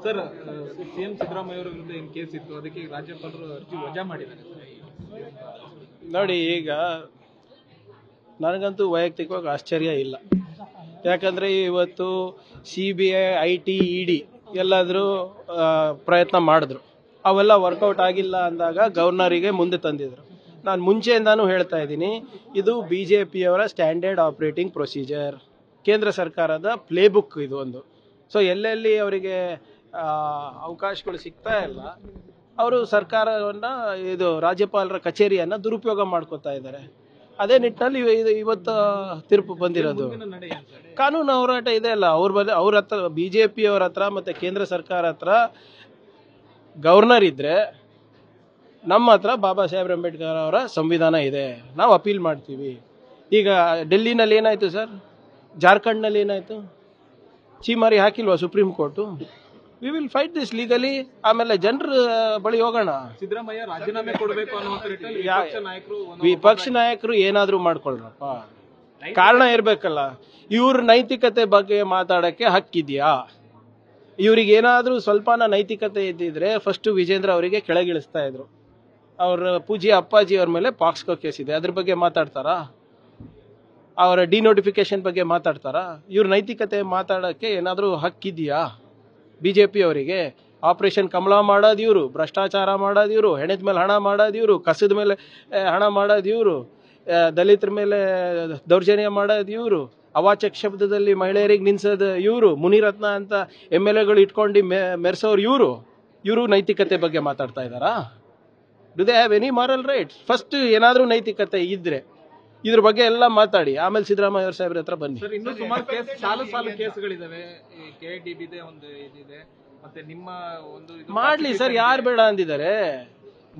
Sir CM Siddaramaiah ಅವರ ವಿರುದ್ಧ ಏನು ಕೇಸ್ ಇತ್ತು, ಅದಕ್ಕೆ ರಾಜ್ಯಪಾಲರು ಅರ್ಜಿ ವಜಾ ಮಾಡಿದ್ದಾರೆ. ನೋಡಿ, ಈಗ ನನಗಂತೂ ವೈಯಕ್ತಿಕವಾಗಿ ಆಶ್ಚರ್ಯ ಇಲ್ಲ. ಯಾಕಂದರೆ ಇವತ್ತು CBI, IT, ED ಎಲ್ಲಾದರೂ ಪ್ರಯತ್ನ ಮಾಡಿದ್ರು, ಅವೆಲ್ಲ ವರ್ಕೌಟ್ ಆಗಿಲ್ಲ ಅಂದಾಗ ಗವರ್ನರಿಗೆ ಮುಂದೆ ತಂದಿದ್ರು. ನಾನು ಮುಂಚೆಯಿಂದಾನು ಹೇಳ್ತಾ ಇದ್ದೀನಿ, ಇದು BJPಯವರ ಸ್ಟ್ಯಾಂಡರ್ಡ್ ಆಪರೇಟಿಂಗ್ ಪ್ರೊಸೀಜರ್, ಕೇಂದ್ರ ಸರ್ಕಾರದ ಪ್ಲೇಬುಕ್ ಇದು ಒಂದು. ಸೊ ಎಲ್ಲೆಲ್ಲಿ ಅವರಿಗೆ ಅವಕಾಶಗಳು ಸಿಗ್ತಾ ಇಲ್ಲ, ಅವರು ಸರ್ಕಾರವನ್ನು ಇದು ರಾಜ್ಯಪಾಲರ ಕಚೇರಿಯನ್ನು ದುರುಪಯೋಗ ಮಾಡ್ಕೋತಾ ಇದ್ದಾರೆ. ಅದೇ ನಿಟ್ಟಿನಲ್ಲಿ ಇವತ್ತು ತೀರ್ಪು ಬಂದಿರೋದು. ಕಾನೂನು ಹೋರಾಟ ಇದೆ ಅಲ್ಲ, ಅವ್ರ ಹತ್ರ BJPಯವರ ಹತ್ರ ಮತ್ತು ಕೇಂದ್ರ ಸರ್ಕಾರ ಹತ್ರ ಗವರ್ನರ್ ಇದ್ದರೆ, ನಮ್ಮ ಹತ್ರ ಬಾಬಾ ಸಾಹೇಬ್ ಅಂಬೇಡ್ಕರ್ ಅವರ ಸಂವಿಧಾನ ಇದೆ, ನಾವು ಅಪೀಲ್ ಮಾಡ್ತೀವಿ. ಈಗ ಡೆಲ್ಲಿನಲ್ಲಿ ಏನಾಯಿತು ಸರ್, ಜಾರ್ಖಂಡ್ನಲ್ಲಿ ಏನಾಯಿತು, ಚೀಮಾರಿ ಹಾಕಿಲ್ವಾ supreme court? We will fight this legally. ಆಮೇಲೆ ಜನರ ಬಳಿ ಹೋಗೋಣ. ಸಿದ್ದರಾಮಯ್ಯ ರಾಜೀನಾಮೆ ಕೊಡಬೇಕು ಅನ್ನೋ ವಿಪಕ್ಷ ನಾಯಕರು ಏನಾದರೂ ಮಾಡ್ಕೊಳ್ರಪ್ಪ, ಕಾರಣ ಇರಬೇಕಲ್ಲ. ಇವ್ರ ನೈತಿಕತೆ ಬಗ್ಗೆ ಮಾತಾಡೋಕ್ಕೆ ಹಕ್ಕಿದೆಯಾ? ಇವ್ರಿಗೆ ಏನಾದರೂ ಸ್ವಲ್ಪನ ನೈತಿಕತೆ ಇದ್ದಿದ್ರೆ ಫಸ್ಟು ವಿಜೇಂದ್ರ ಅವರಿಗೆ ಕೆಳಗಿಳಿಸ್ತಾ ಇದ್ರು. ಅವ್ರ ಪೂಜ್ಯ ಅಪ್ಪಾಜಿ ಅವ್ರ ಮೇಲೆ ಪಾಕ್ಸ್ಕೋ ಕೇಸ್ ಇದೆ, ಅದ್ರ ಬಗ್ಗೆ ಮಾತಾಡ್ತಾರಾ? ಅವರ ಡಿನೋಟಿಫಿಕೇಶನ್ ಬಗ್ಗೆ ಮಾತಾಡ್ತಾರಾ? ಇವ್ರ ನೈತಿಕತೆ ಮಾತಾಡೋಕ್ಕೆ ಏನಾದರೂ ಹಕ್ಕಿದೆಯಾ BJP ಅವರಿಗೆ? ಆಪರೇಷನ್ ಕಮಲ ಮಾಡೋದು ಇವರು, ಭ್ರಷ್ಟಾಚಾರ ಮಾಡೋದು ಇವರು, ಹೆಣದ ಮೇಲೆ ಹಣ ಮಾಡೋದು ಇವರು, ಕಸದ ಮೇಲೆ ಹಣ ಮಾಡೋದು ಇವರು, ದಲಿತರ ಮೇಲೆ ದೌರ್ಜನ್ಯ ಮಾಡೋದು ಇವರು, ಅವಾಚಕ ಶಬ್ದದಲ್ಲಿ ಮಹಿಳೆಯರಿಗೆ ನಿನ್ಸೋದು ಇವರು, ಮುನಿರತ್ನ ಅಂತ MLAಗಳು ಇಟ್ಕೊಂಡು ಮೆರೆಸೋರು ಇವರು ನೈತಿಕತೆ ಬಗ್ಗೆ ಮಾತಾಡ್ತಾ ಇದ್ದಾರಾ? Do they have any moral right? First ಏನಾದರೂ ನೈತಿಕತೆ ಇದ್ರೆ ಇದ್ರ ಬಗ್ಗೆ ಎಲ್ಲ ಮಾತಾಡಿ, ಆಮೇಲೆ ಸಿದ್ದರಾಮಯ್ಯ ಅವ್ರ ಸಾಹೇಬ್ರ ಹತ್ರ ಬನ್ನಿ. ಸರ್, ಇನ್ನೂ ಸುಮಾರು ಕೇಸ್, ಸಾಲು ಕೇಸ್ಗಳಿದಾವೆ. KITB ಒಂದು ಇದಿದೆ, ಮತ್ತೆ ನಿಮ್ಮ ಒಂದು ಮಾಡ್ಲಿ ಸರ್, ಯಾರು ಬೇಡ ಅಂದಿದ್ದಾರೆ?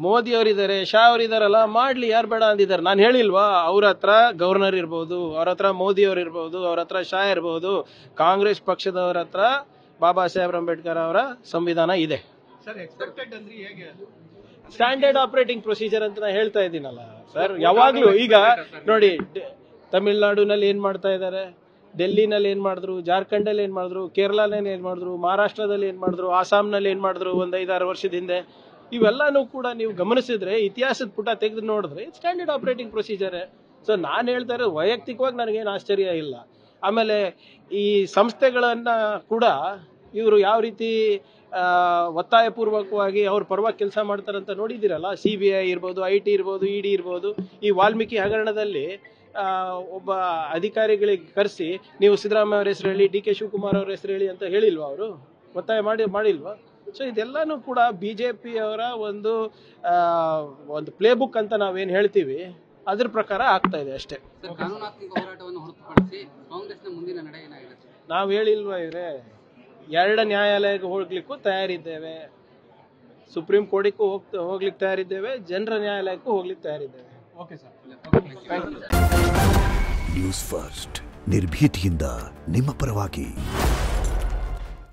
ಮೋದಿ ಅವರಿದ್ದಾರೆ, ಶಾ ಅವರಿದ್ದಾರಲ್ಲ, ಮಾಡ್ಲಿ, ಯಾರು ಬೇಡ ಅಂದಿದ್ದಾರೆ? ನಾನು ಹೇಳಿಲ್ವಾ? ಅವ್ರ ಹತ್ರ ಗವರ್ನರ್ ಇರ್ಬೋದು, ಅವ್ರ ಹತ್ರ ಮೋದಿ ಅವ್ರು ಇರ್ಬೋದು, ಅವ್ರ ಹತ್ರ ಶಾ ಇರ್ಬೋದು, ಕಾಂಗ್ರೆಸ್ ಪಕ್ಷದವ್ರ ಹತ್ರ ಬಾಬಾ ಸಾಹೇಬ್ ಅಂಬೇಡ್ಕರ್ ಅವರ ಸಂವಿಧಾನ ಇದೆ. ಸ್ಟ್ಯಾಂಡರ್ಡ್ ಆಪರೇಟಿಂಗ್ ಪ್ರೊಸೀಜರ್ ಅಂತ ನಾನು ಹೇಳ್ತಾ ಇದ್ದೀನಲ್ಲ ಸರ್, ಯಾವಾಗ್ಲೂ. ಈಗ ನೋಡಿ, ತಮಿಳ್ನಾಡಿನಲ್ಲಿ ಏನ್ ಮಾಡ್ತಾ ಇದ್ದಾರೆ, ಡೆಲ್ಲಿನಲ್ಲಿ ಏನ್ ಮಾಡಿದ್ರು, ಜಾರ್ಖಂಡಲ್ಲಿ ಏನ್ ಮಾಡಿದ್ರು, ಕೇರಳನಲ್ಲಿ ಏನ್ ಮಾಡಿದ್ರು, ಮಹಾರಾಷ್ಟ್ರದಲ್ಲಿ ಏನ್ ಮಾಡಿದ್ರು, ಆಸಾಂನಲ್ಲಿ ಏನ್ ಮಾಡಿದ್ರು ಒಂದು 5-6 ವರ್ಷದ ಹಿಂದೆ, ಇವೆಲ್ಲಾನು ಕೂಡ ನೀವು ಗಮನಿಸಿದ್ರೆ, ಇತಿಹಾಸದ ಪುಟ ತೆಗೆದು ನೋಡಿದ್ರೆ ಸ್ಟ್ಯಾಂಡರ್ಡ್ ಆಪರೇಟಿಂಗ್ ಪ್ರೊಸೀಜರ್. ಸೊ ನಾನು ಹೇಳ್ತಾ ಇರೋದು ವೈಯಕ್ತಿಕವಾಗಿ ನನಗೇನು ಆಶ್ಚರ್ಯ ಇಲ್ಲ. ಆಮೇಲೆ ಈ ಸಂಸ್ಥೆಗಳನ್ನ ಕೂಡ ಇವರು ಯಾವ ರೀತಿ ಒತ್ತಾಯಪೂರ್ವಕವಾಗಿ ಅವ್ರ ಪರವಾಗಿ ಕೆಲಸ ಮಾಡ್ತಾರಂತ ನೋಡಿದ್ದೀರಲ್ಲ. CBI ಇರ್ಬೋದು, IT ಇರ್ಬೋದು, ED ಇರ್ಬೋದು. ಈ ವಾಲ್ಮೀಕಿ ಹಗರಣದಲ್ಲಿ ಒಬ್ಬ ಅಧಿಕಾರಿಗಳಿಗೆ ಕರೆಸಿ ನೀವು ಸಿದ್ದರಾಮಯ್ಯ ಅವ್ರ ಹೆಸರು ಹೇಳಿ, DK ಶಿವಕುಮಾರ್ ಅವ್ರ ಹೆಸರು ಹೇಳಿ ಅಂತ ಹೇಳಿಲ್ವಾ? ಅವರು ಒತ್ತಾಯ ಮಾಡಿಲ್ವಾ? ಸೊ ಇದೆಲ್ಲಾನು ಕೂಡ BJPಯವರ ಒಂದು ಪ್ಲೇಬುಕ್ ಅಂತ ನಾವೇನು ಹೇಳ್ತೀವಿ, ಅದ್ರ ಪ್ರಕಾರ ಆಗ್ತಾ ಇದೆ ಅಷ್ಟೇ. ನಾವು ಹೇಳಿಲ್ವಾ ಇವ್ರೆ, 2 ನ್ಯಾಯಾಲಯಕ್ಕೆ ಹೋಗ್ಲಿಕ್ಕೂ ತಯಾರಿದ್ದೇವೆ, ಸುಪ್ರೀಂ ಕೋರ್ಟಿಗೂ ಹೋಗ್ಲಿಕ್ಕೆ ತಯಾರಿದ್ದೇವೆ, ಜನರ ನ್ಯಾಯಾಲಯಕ್ಕೂ ಹೋಗ್ಲಿಕ್ಕೆ ತಯಾರಿದ್ದೇವೆ. Okay sir. ನ್ಯೂಸ್ ಫಸ್ಟ್, ನಿರ್ಭೀತಿಯಿಂದ ನಿಮ್ಮ ಪರವಾಗಿ.